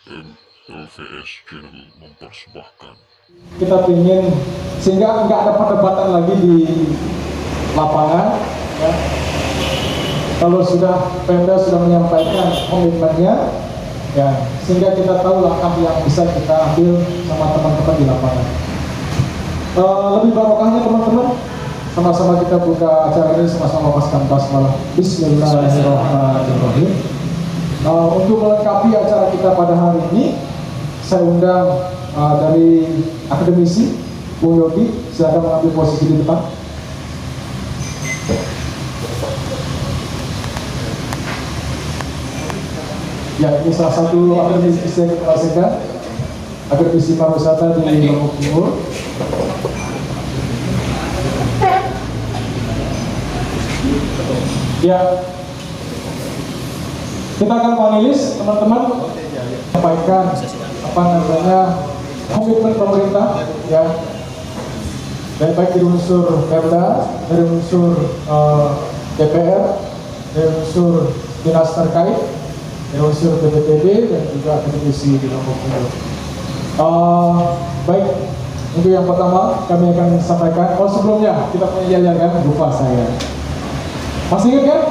dan LVS Channel mempersembahkan. Kita ingin sehingga nggak ada perdebatan lagi di lapangan ya. Kalau Pemda sudah menyampaikan komitmennya ya, sehingga kita tahu langkah yang bisa kita ambil sama teman-teman di lapangan. Lebih barokahnya teman-teman, sama-sama kita buka acara ini, sama-sama paskan basmalah. Bismillahirrahmanirrahim. Untuk melengkapi acara kita pada hari ini, saya undang dari akademisi Bung Yogi, silakan mengambil posisi di depan. Ya, ini salah satu akademisi yang kita rasakan, akademisi pariwisata di Lombok Timur. Ya, kita akan panelis teman-teman sampaikan komitmen pemerintah ya, dan baik dari unsur Pemda, dari unsur DPR, dari unsur dinas terkait, dari unsur BPTD dan juga akademisi di Lombok Timur. Baik, untuk yang pertama kami akan sampaikan. Sebelumnya kita punya yel kan, lupa saya. Masih ingat kan?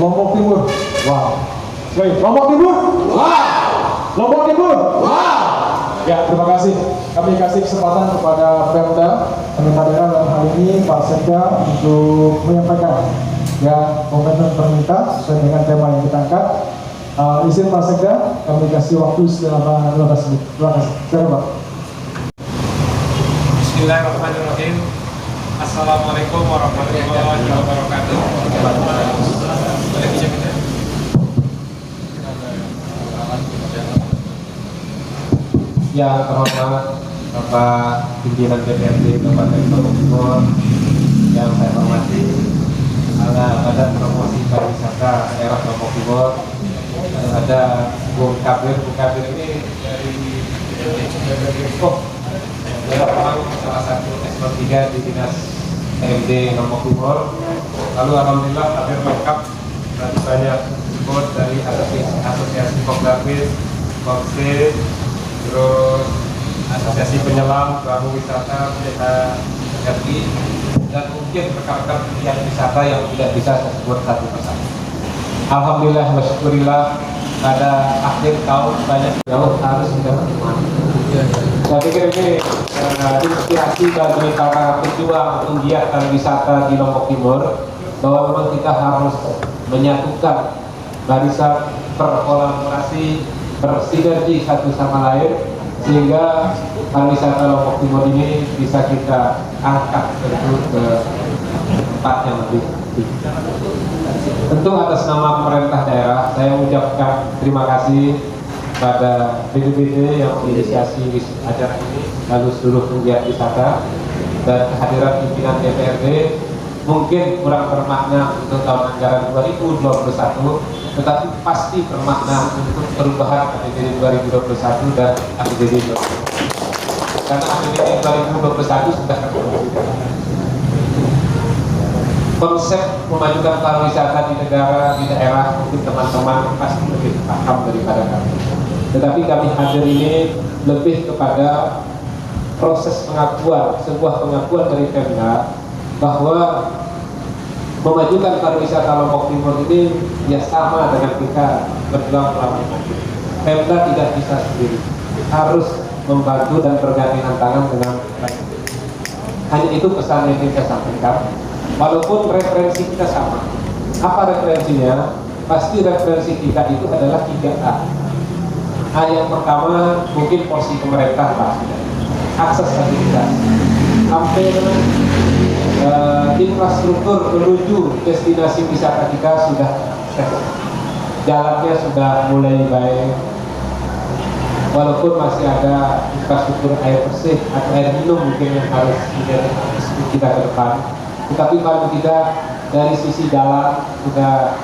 Lombok Timur. Wow. Baik, Lombok Timur. Wow. Lombok Timur. Wow. Ya, terima kasih. Kami kasih kesempatan kepada Pemda daerah dalam hal ini Pak Sekda untuk menyampaikan ya komitmen pemerintah sesuai dengan tema yang kita angkat. Izin Pak Sekda, kami kasih waktu selama 15 menit. Terima kasih. Silakan Pak. Bismillahirrahmanirrahim. Assalamualaikum warahmatullahi wabarakatuh. Yang terhormat Bapak Pimpinan DPRD Kabupaten Lombok Timur, yang saya hormati Badan Promosi Pariwisata Daerah Lombok Timur, ada Bung Kabir. Bung Kabir ini dari salah satu S3 di Dinas PMD Lombok Timur. Lalu alhamdulillah hampir lengkap, banyak support dari asosiasi Kopdapis, Kopse, terus asosiasi penyelam, perahu wisata, PHRI, dan mungkin rekan-rekan yang wisata yang tidak bisa saya sebut satu persatu. Alhamdulillah, bersyukurillah pada akhir tahun banyak jauh harus sudah berteman. Saya pikir ini inspirasi bagi para pejuang penggiat pariwisata di Lombok Timur, bahwa memang kita harus menyatukan barisan, berkolaborasi, bersinergi satu sama lain, sehingga pariwisata Lombok Timur ini bisa kita angkat tentu ke tempat yang lebih tinggi. Tentu atas nama pemerintah daerah saya mengucapkan terima kasih pada BPD yang menginisiasi acara ini, lalu seluruh penggiat wisata dan kehadiran pimpinan DPRD. Mungkin kurang bermakna untuk tahun anggaran 2021, tetapi pasti bermakna untuk perubahan APBD 2021 dan APBD 2022. Karena APBD 2021 sudah terpenuhi. Konsep memajukan pariwisata di negara, di daerah, mungkin teman-teman pasti lebih paham daripada kami. Tetapi kami hadir ini lebih kepada proses pengakuan, sebuah pengakuan dari Pemda bahwa memajukan pariwisata Lombok Timur ini ya sama dengan kita berjuang melawan COVID. Pemda tidak bisa sendiri, harus membantu dan bergandengan tangan dengan mereka. Hanya itu pesan yang kita sampaikan. Walaupun referensi kita sama. Apa referensinya? Pasti referensi kita itu adalah 3A. A yang pertama mungkin porsi pemerintah pasti. Aksesibilitas. Hampir infrastruktur menuju destinasi wisata kita sudah jalannya sudah mulai baik. Walaupun masih ada infrastruktur air bersih atau air minum mungkin yang harus kita ke depan. Tetapi kalau tidak dari sisi jalan sudah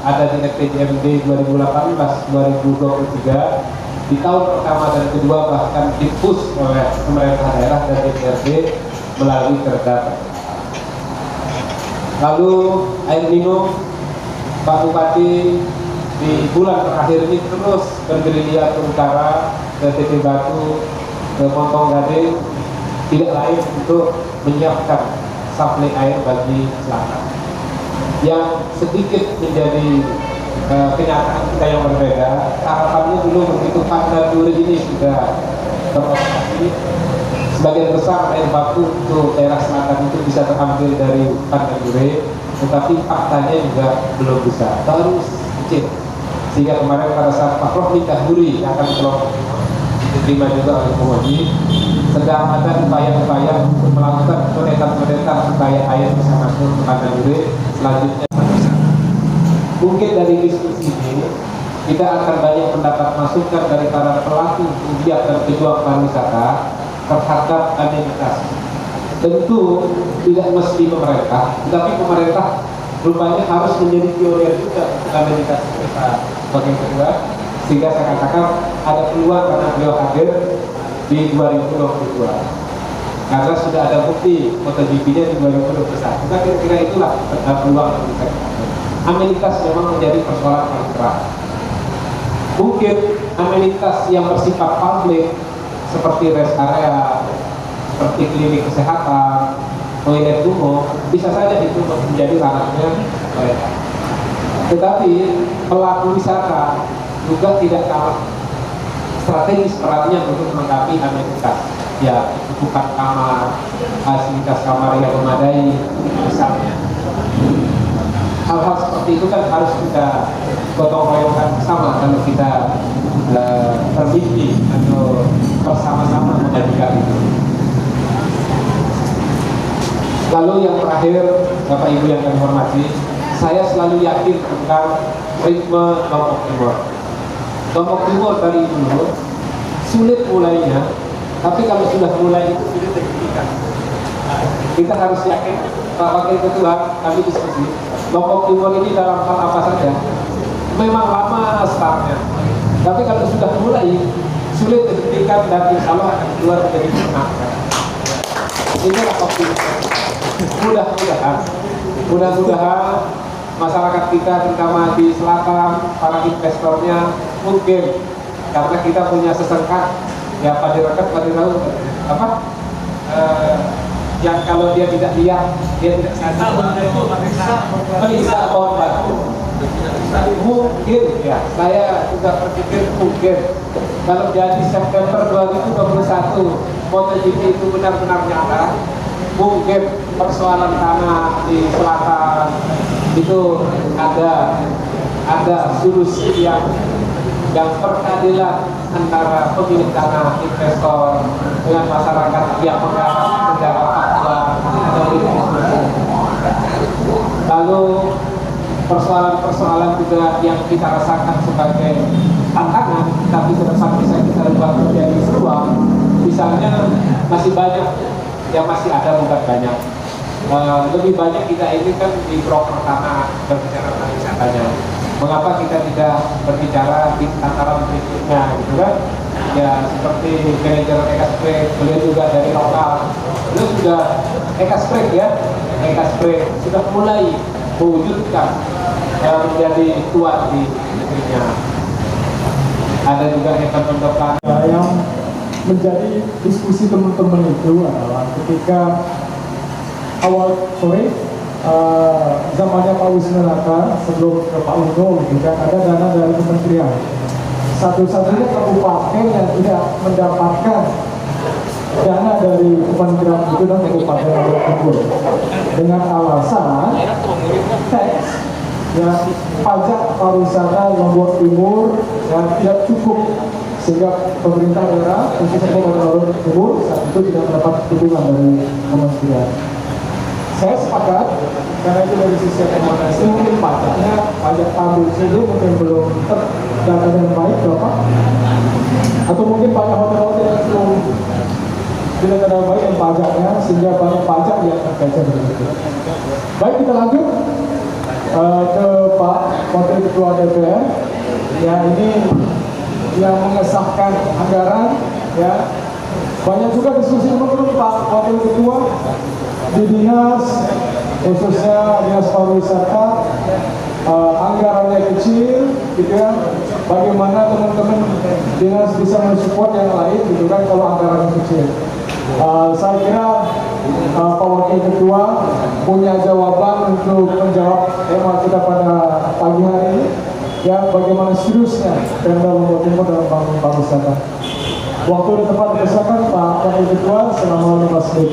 ada di RPJMD 2018-2023 di tahun pertama dan kedua bahkan dipush oleh pemerintah daerah dan DPRD melalui Perda. Lalu air minum, Pak Bupati di bulan terakhir ini terus bergerilya ke utara, ke TP Batu, ke Montong Gading, tidak lain untuk menyiapkan suplai air bagi selatan. Yang sedikit menjadi kenyataan kita yang berbeda, harapannya dulu begitu Pandan Duri ini sudah beroperasi, sebagian besar air baku untuk daerah selatan itu bisa terambil dari Pandan Duri, tetapi faktanya juga belum bisa, baru kecil. Sehingga kemarin pada saat Pak Prof Dahuri yang akan kelompok diterima juga oleh Pemoji, sedang ada upaya-upaya untuk melakukan pendetan supaya air bisa masuk ke Pandan Duri. Selanjutnya mungkin dari diskusi ini kita akan banyak mendapat masukan dari para pelaku kegiatan dan pejuang pariwisata terhadap amenitas. Tentu tidak mesti pemerintah, tetapi pemerintah rupanya harus menjadi pionir juga untuk amenitas kita sebagai kedua, sehingga saya katakan ada peluang karena beliau hadir di 2022 karena sudah ada bukti MotoGP-nya di 2021. Kita kira-kira itulah peluang yang kita katakan. Amenitas memang menjadi persoalan paling berat. Mungkin amenitas yang bersifat publik seperti rest area, seperti klinik kesehatan, toilet umum, bisa saja itu menjadi ranahnya mereka. Tetapi pelaku wisata juga tidak kalah strategis perannya untuk melengkapi amenitas. Ya, bukan kamar, fasilitas kamar yang memadai, misalnya. Hal-hal seperti itu kan harus kita gotong royongkan bersama kalau kita bermimpi atau bersama-sama menjadikan itu. Lalu yang terakhir, Bapak Ibu yang kami hormati, saya selalu yakin tentang ritme Lombok Timur. Lombok Timur dari dulu sulit mulainya, tapi kalau sudah mulai itu sulit dihentikan. Kita harus yakin, Pak Wakil Ketua, kami diskusi, Lombok Timur ini dalam hal apa saja, memang lama startnya. Tapi kalau sudah mulai, sulit dihentikan dan insya Allah akan keluar menjadi menang. Inilah optimisme. Mudah-mudahan masyarakat kita terutama di selatan, para investornya mungkin karena kita punya sesengkak ya pada rekat pada tahu apa yang kalau dia tidak lihat dia tidak sadar bisa pohon batu. Mungkin ya saya juga berpikir mungkin kalau jadi September 2021 MotoGP itu benar-benar nyata, mungkin persoalan tanah di selatan itu ada solusi yang peradilan antara pemilik tanah, investor dengan masyarakat yang menggarap secara faktual. Lalu persoalan-persoalan juga yang kita rasakan sebagai tantangan, tapi ke depan bisa kita ubah menjadi peluang. Misalnya masih banyak yang masih ada, bukan banyak. Lebih banyak kita ini kan di broker tanah berbicara tentang wisatanya. Mengapa kita tidak berbicara di tataran berikutnya, gitu kan? Ya seperti manajer Ekaspre, beliau juga dari lokal. Beliau sudah Ekaspre ya, Ekaspre sudah mulai mewujudkan menjadi kuat di negerinya. Ada juga event depan yang menjadi diskusi teman-teman itu adalah ketika awal sore zamannya Pak Wisnunata sebelum ke Pak Uno juga ada dana dari kementerian. Satu-satunya kabupaten yang tidak mendapatkan dana dari kementerian itu dan kabupaten Lombok Timur dengan alasan tax ya pajak pariwisata Lombok Timur yang tidak cukup, sehingga pemerintah daerah khususnya Kabupaten Lombok Timur saat itu tidak mendapat dukungan dari kementerian. Saya sepakat karena itu dari sisi akomodasi mungkin pajak pabrik saja mungkin belum terdata dengan baik Bapak, atau mungkin banyak hotel-hotel yang belum tidak ada baik yang pajaknya sehingga banyak pajak yang terkejar begitu. Baik, kita lanjut ke Pak Wakil Ketua DPR. Ya, ini yang mengesahkan anggaran ya. Banyak juga diskusi teman-teman Pak Wakil Ketua di dinas, khususnya dinas pariwisata anggarannya kecil, gitu ya. Bagaimana teman-teman dinas bisa mensupport yang lain, gitu kan, kalau anggarannya kecil. Saya kira Pak Wakil Ketua punya jawaban untuk menjawab tema kita pada pagi hari ini, ya, bagaimana seriusnya Pemda Lombok Timur dalam bangun pariwisata. Waktu dan tempat dipersilakan Pak Wakil Ketua selama 15 menit.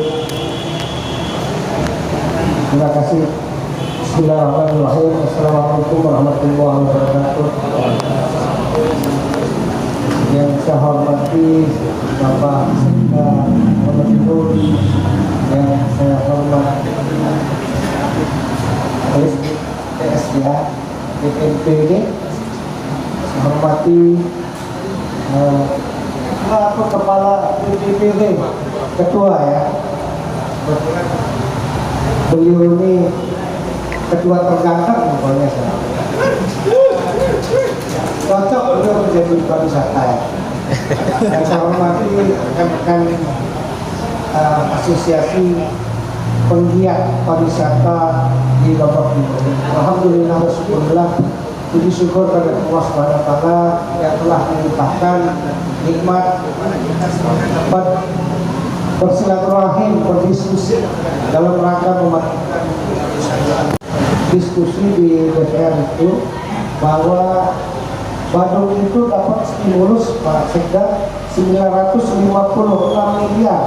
Terima kasih. Bismillahirrahmanirrahim. Assalamualaikum warahmatullahi wabarakatuh. Yang saya hormati Bapak Sekda Lombok Timur, yang saya hormati PSDA DPD, saya hormati aku kepala DPD ketua, ya. Beliau ini ketua terganteng pokoknya, saya cocok beliau menjadi pariwisata, ya. Dan saya hormati rekan-rekan asosiasi penggiat pariwisata di Lombok Timur. Alhamdulillah, syukurlah, puji syukur pada Allah Subhanahu wa Ta'ala yang telah melimpahkan nikmat bersilaturahim, berdiskusi dalam rangka memajukan diskusi di DPR itu bahwa Bandung itu dapat stimulus Pak Sekda 956 miliar.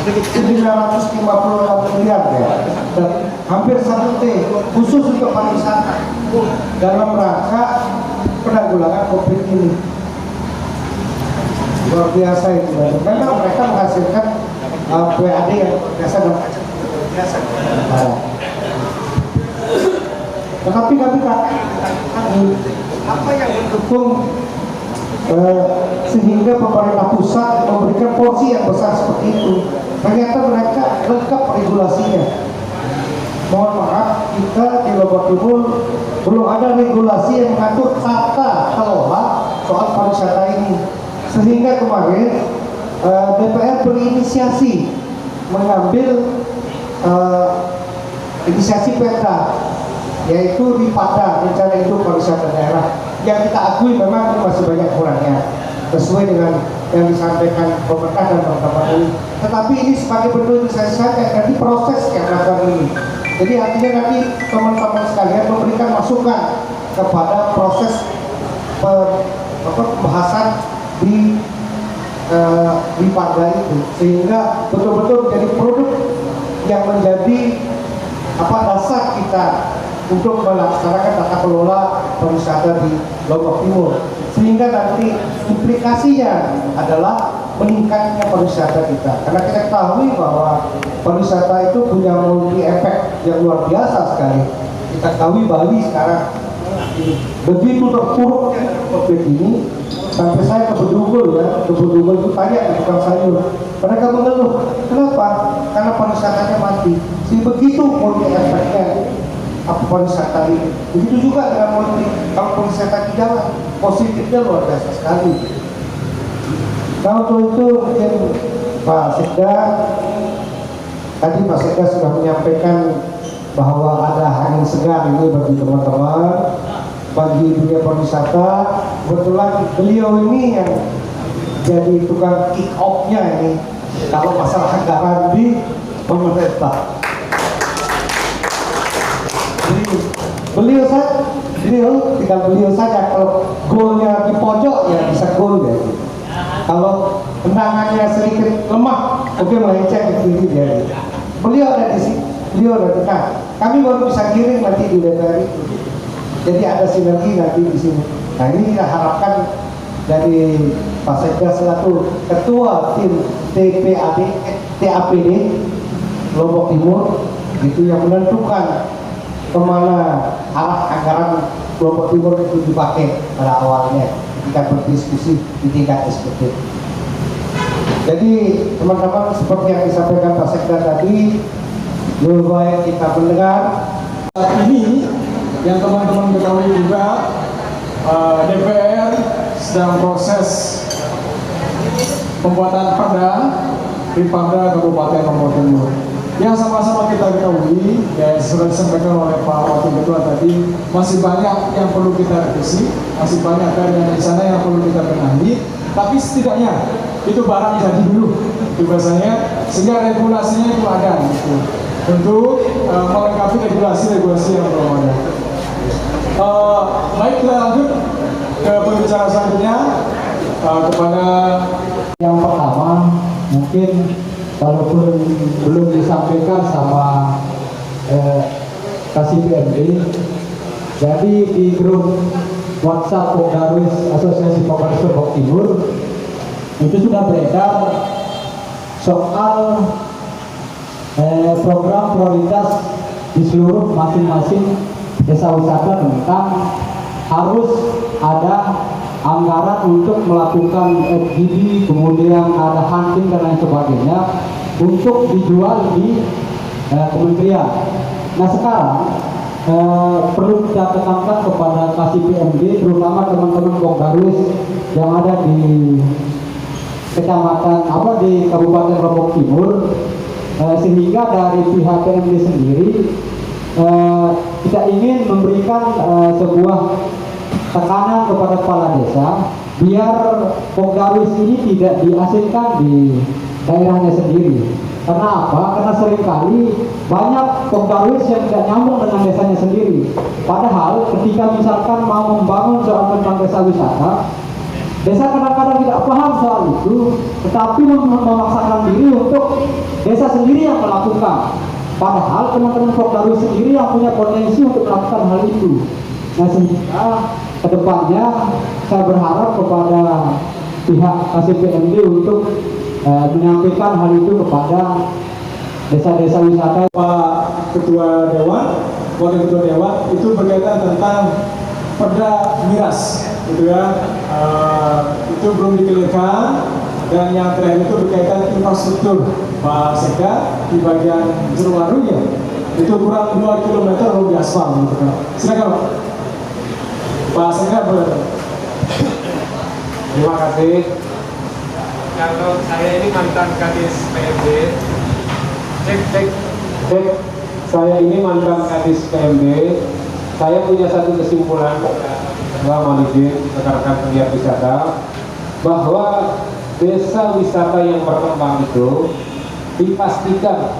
956 miliar, ya. Dan hampir 1 T khusus untuk pariwisata dalam rangka penanggulangan COVID ini. Luar biasa itu. Memang mereka menghasilkan PAD yang biasa dan biasa. Tetapi kami apa yang mendukung sehingga pemerintah pusat memberikan porsi yang besar seperti itu? Ternyata mereka lengkap regulasinya. Mohon maaf, kita di Lombok Timur belum ada regulasi yang mengatur tata kelola soal pariwisata ini. Sehingga kemarin DPR berinisiasi mengambil inisiasi Pemda, yaitu RIPADA, rencana induk pariwisata daerah, yang kita akui memang masih banyak kurangnya sesuai dengan yang disampaikan pemerintah dan teman-teman ini. Tetapi ini sebagai bentuk inisiasi dari proses yang melakukan ini. Jadi artinya nanti teman-teman sekalian memberikan masukan kepada proses pembahasan di RIPADA itu, sehingga betul-betul menjadi produk yang menjadi dasar kita untuk melaksanakan tata kelola pariwisata di Lombok Timur, sehingga nanti implikasinya adalah meningkatnya pariwisata kita. Karena kita ketahui bahwa pariwisata itu punya multi efek yang luar biasa sekali. Kita ketahui Bali sekarang begitu terpuruk COVID ini, sampai saya ke Bedugul, ya, ke Bedugul itu tanya di tukang sayur, mereka mengeluh, kenapa? Karena pariwisatanya mati. Si begitu multi efeknya pariwisata ini. Begitu juga dengan kalau pariwisata di jalan, positifnya luar biasa sekali. Nah, untuk itu mungkin Pak Sekda, tadi Pak Sekda sudah menyampaikan bahwa ada angin segar ini bagi teman-teman, bagi dunia pariwisata. Kebetulan beliau ini yang jadi tukang kick off-nya ini kalau masalah anggaran di pemerintah. Tinggal beliau saja, kalau golnya di pojok ya bisa gol ya. Kalau tendangannya sedikit lemah, oke, melenceng ke kiri dia. Beliau ada di sini, beliau ada di tengah. Kami baru bisa giring nanti di DPR itu. Jadi ada sinergi nanti di sini. Nah, ini kita harapkan dari Pak Sekda selaku Ketua Tim TAPD Lombok Timur itu yang menentukan kemana arah anggaran Lombok Timur itu dipakai pada awalnya ketika berdiskusi di tingkat eksekutif. Jadi teman-teman, seperti yang disampaikan Pak Sekda tadi, lebih baik kita mendengar. Saat ini yang teman-teman ketahui juga, DPR sedang proses pembuatan perda di Pemda Kabupaten Lombok Timur. Yang sama-sama kita ketahui, ya sudah disampaikan oleh Pak Wakil Ketua tadi, masih banyak yang perlu kita revisi, masih banyak karya di sana yang perlu kita benahi. Tapi setidaknya itu barang jadi dulu, itu biasanya, sehingga regulasinya itu ada, gitu. Untuk melengkapi regulasi-regulasi yang belum ada. Baik, kita lanjut ke pembicara selanjutnya. Kepada yang pertama, mungkin walaupun belum disampaikan sama Kasih PMD, jadi di grup WhatsApp Pokdarwis Asosiasi Pokdarwis Lombok Timur itu sudah beredar soal program prioritas di seluruh masing-masing desa wisata tentang harus ada anggaran untuk melakukan FGD, kemudian ada hunting dan lain sebagainya untuk dijual di kementerian. Nah sekarang perlu kita tekankan kepada Kasih PMD, terutama teman-teman Pokdarwis yang ada di kecamatan di Kabupaten Lombok Timur, sehingga dari pihak PMD sendiri kita ingin memberikan sebuah tekanan kepada kepala desa biar Pokdarwis ini tidak diasingkan di daerahnya sendiri. Karena apa? Karena seringkali banyak Pokdarwis yang tidak nyambung dengan desanya sendiri. Padahal ketika misalkan mau membangun soal tentang desa wisata, desa kadang-kadang tidak paham soal itu, tetapi memaksakan diri untuk desa sendiri yang melakukan. Padahal teman-teman Pokdarwis sendiri yang punya potensi untuk melakukan hal itu. Nah sehingga kedepannya saya berharap kepada pihak Kasih PMD untuk menyampaikan hal itu kepada desa-desa wisata. Pak Ketua Dewan, Wakil Ketua Dewan itu berkaitan tentang perda miras, gitu ya. Itu belum dikelirkan. Dan yang terakhir itu berkaitan infrastruktur Pak Sekda di bagian Jeruwarunya itu kurang 2 km lalu di aspal, gitu kan. Silakan Pak Sekda boleh. Terima kasih. Kalau saya ini mantan Kadis PMD, cek. Saya ini mantan Kadis PMD. Saya punya satu kesimpulan, Pak izin rekan-rekan pegiat wisata, bahwa desa wisata yang berkembang itu dipastikan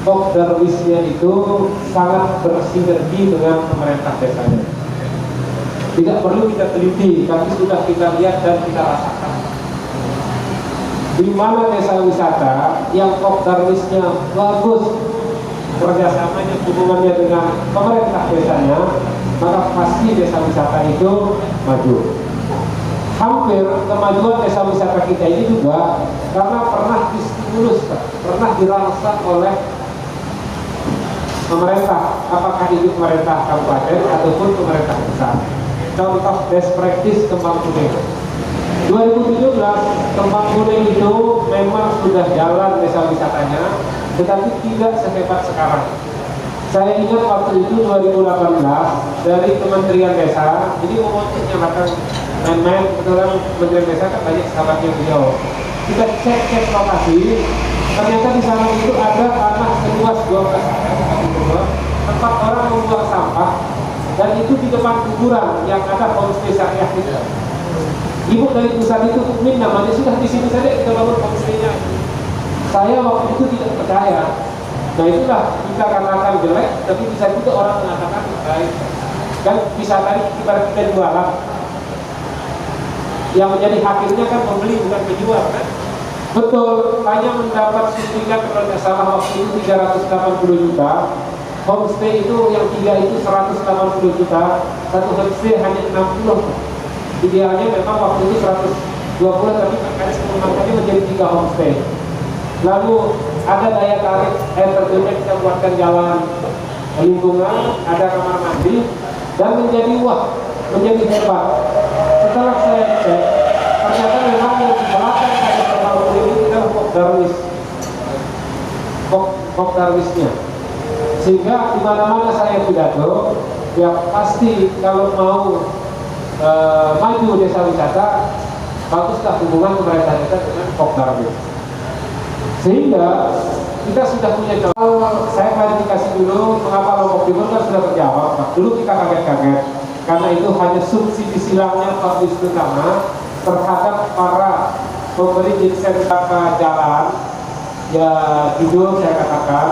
Pokdarwisnya itu sangat bersinergi dengan pemerintah desanya. Tidak perlu kita teliti, tapi sudah kita lihat dan kita rasakan. Di mana desa wisata yang Pokdarwisnya bagus, kerjasamanya, hubungannya dengan pemerintah desanya, maka pasti desa wisata itu maju. Hampir kemajuan desa wisata kita ini juga karena pernah distimulus, pernah dirangsang oleh pemerintah, apakah itu pemerintah kabupaten ataupun pemerintah pusat. Contoh best practice Kembang Kuning 2017, Kembang Kuning itu memang sudah jalan desa wisatanya, tetapi tidak sehebat sekarang. Saya ingat waktu itu 2018 dari Kementerian Desa, jadi mau menyamakan main-main, kebetulan Kementerian Desa kan banyak sahabatnya beliau. Kita cek lokasi, ternyata di sana itu ada tanah seluas 12 tempat orang membuang sampah, dan itu di depan kuburan yang ada homestay syariah itu. Ibu dari pusat itu Ukmin namanya, sudah di sini saja kita bangun homestay-nya. Saya waktu itu tidak percaya. Nah itulah kita katakan jelek, tapi bisa juga orang mengatakan baik. Dan bisa tadi ibarat kita jualan. Yang menjadi hakimnya kan pembeli bukan penjual kan? Betul, hanya mendapat suntikan kalau tidak salah waktu itu 380 juta. Homestay itu yang 3 itu 180 juta, satu homestay hanya 60. Idealnya memang waktu itu 120, tapi kadang mengangkatnya menjadi 3 homestay. Lalu ada daya tarik air terjunnya, kita buatkan jalan lingkungan, ada kamar mandi, dan menjadi menjadi hebat. Setelah saya cek, ternyata memang yang di belakang dari Kembang Kuning ini adalah Pokdarwisnya. Sehingga di mana-mana saya pidato, ya pasti kalau mau maju desa wisata, baguslah hubungan pemerintah desa dengan Pokdarwis. Sehingga kita sudah punya jawaban. Saya klarifikasi dulu mengapa Lombok Timur kan sudah terjawab. Pak. Dulu kita kaget-kaget karena itu hanya subsidi silangnya Pak Wisnu Tama terhadap para pemberi insentif jalan. Ya judul saya katakan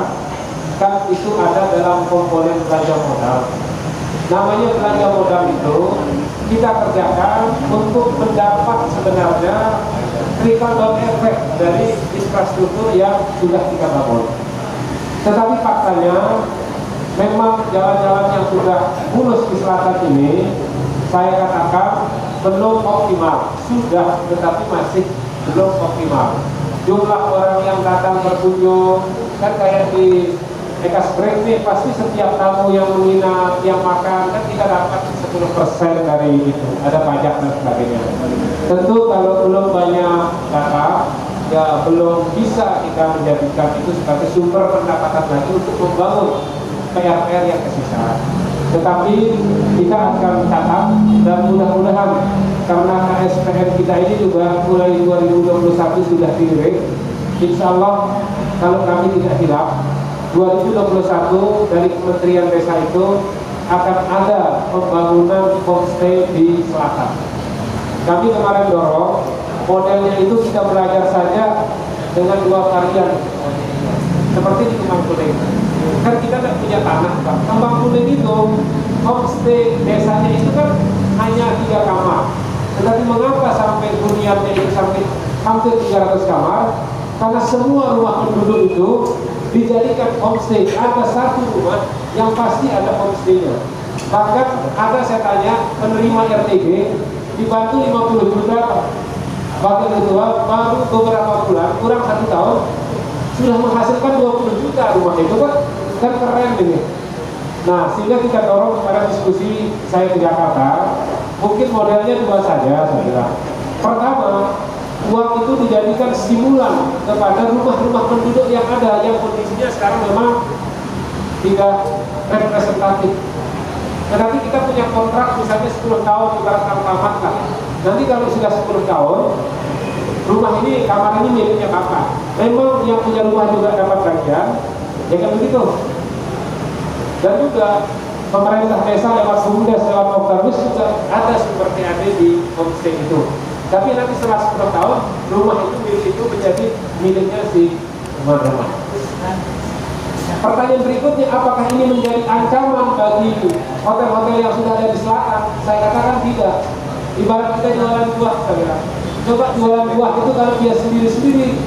kan itu ada dalam komponen belanja modal. Namanya belanja modal itu kita kerjakan untuk mendapat sebenarnya trickle down effect dari infrastruktur yang sudah kita bangun. Tetapi faktanya memang jalan-jalan yang sudah mulus di selatan ini saya katakan belum optimal. Sudah, tetapi masih belum optimal. Jumlah orang yang datang berkunjung kan kayak di Ekas Break nih, pasti setiap tamu yang menginap, yang makan kan kita dapat 10% dari itu, ada pajak dan sebagainya. Tentu kalau belum banyak data, ya belum bisa kita menjadikan itu sebagai sumber pendapatan lagi untuk membangun PR-PR yang tersisa. Tetapi kita akan catat dan mudah-mudahan karena KSPM kita ini juga mulai 2021 sudah dilirik, insya Allah kalau kami tidak hilaf 2021 dari Kementerian Desa itu akan ada pembangunan homestay di selatan. Kami kemarin dorong modelnya itu kita belajar saja dengan 2 varian seperti di Kembang Kuning. Kan kita tidak punya tanah, Pak. Kembang Kuning itu homestay desanya itu kan hanya 3 kamar. Tetapi mengapa sampai huniannya itu sampai hampir 300 kamar? Karena semua rumah penduduk itu dijadikan homestay. Ada satu rumah yang pasti ada homestay-nya. Bahkan ada saya tanya penerima RTG dibantu 50 juta. Bahkan kedua baru beberapa bulan, kurang 1 tahun sudah menghasilkan 20 juta rumah itu kan keren ini. Nah sehingga kita dorong kepada diskusi saya di Jakarta, mungkin modelnya 2 saja saya kira. Pertama, uang itu dijadikan stimulan kepada rumah-rumah penduduk yang ada yang kondisinya sekarang memang tidak representatif. Tetapi kita punya kontrak misalnya 10 tahun ibaratkan tamat lah. Nanti kalau sudah 10 tahun rumah ini, kamar ini miliknya Bapak. Memang yang punya rumah juga dapat bagian, ya kan begitu. Dan juga pemerintah desa lewat BUMDes, lewat Pokdarwis juga ada sumber TAD di homestay itu. Tapi nanti setelah 10 tahun rumah itu milik itu menjadi miliknya si rumah. Pertanyaan berikutnya, apakah ini menjadi ancaman bagi hotel-hotel yang sudah ada di selatan? Saya katakan tidak. Ibarat kita jualan buah, saya coba jualan buah itu kalau dia sendiri-sendiri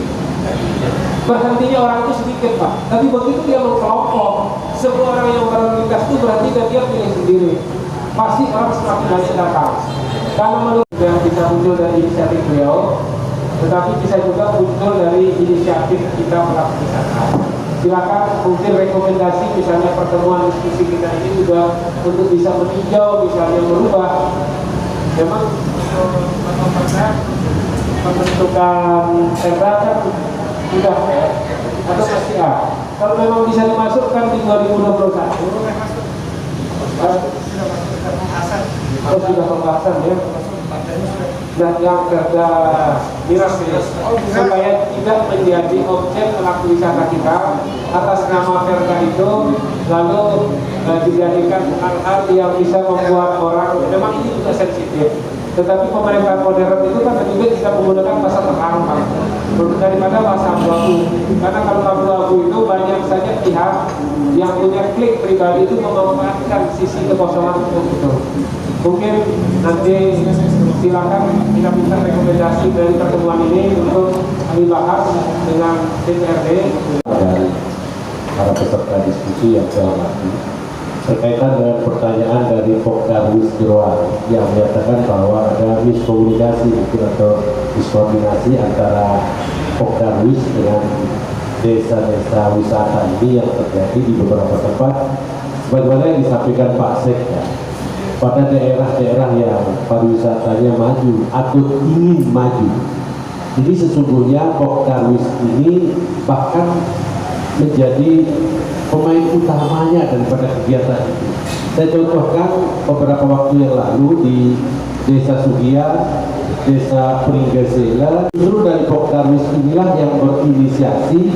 berhentinya orang itu sedikit, Pak. Tapi begitu dia mengkelompok, semua orang yang berlintas itu berarti dia pilih sendiri. Pasti orang semakin banyak datang. Karena menurut yang bisa muncul dari inisiatif beliau, tetapi bisa juga muncul dari inisiatif kita pelaku wisata. Silakan mungkin rekomendasi misalnya pertemuan diskusi kita ini juga untuk bisa meninjau, misalnya merubah. Memang pembentukan perda kan sudah atau masih kalau memang bisa dimasukkan di 2021 sudah pembahasan ya. Dan yang perda miras supaya tidak menjadi objek pelaku wisata kita atas nama perda itu lalu dijadikan hal-hal yang bisa membuat orang, memang ini juga sensitif. Tetapi pemerintahan modern itu kan juga bisa menggunakan bahasa terang daripada bahasa abu-abu. Karena kalau abu-abu itu banyak saja pihak yang punya klik pribadi itu memanfaatkan sisi kekosongan itu. Mungkin nanti silakan kita minta rekomendasi dari pertemuan ini untuk kami bahas dengan DPRD dan para peserta diskusi yang saya hormati. Berkaitan dengan pertanyaan dari Pokdarwis Jeroan yang menyatakan bahwa ada miskomunikasi mungkin atau miskoordinasi antara Pokdarwis dengan desa-desa wisata ini yang terjadi di beberapa tempat, sebagaimana yang disampaikan Pak Sekda, pada daerah-daerah yang pariwisatanya maju atau ingin maju. Jadi sesungguhnya Pokdarwis ini bahkan menjadi pemain utamanya daripada kegiatan itu. Saya contohkan beberapa waktu yang lalu di Desa Sugian, Desa Pringgesela, justru dari Pokdarwis inilah yang berinisiasi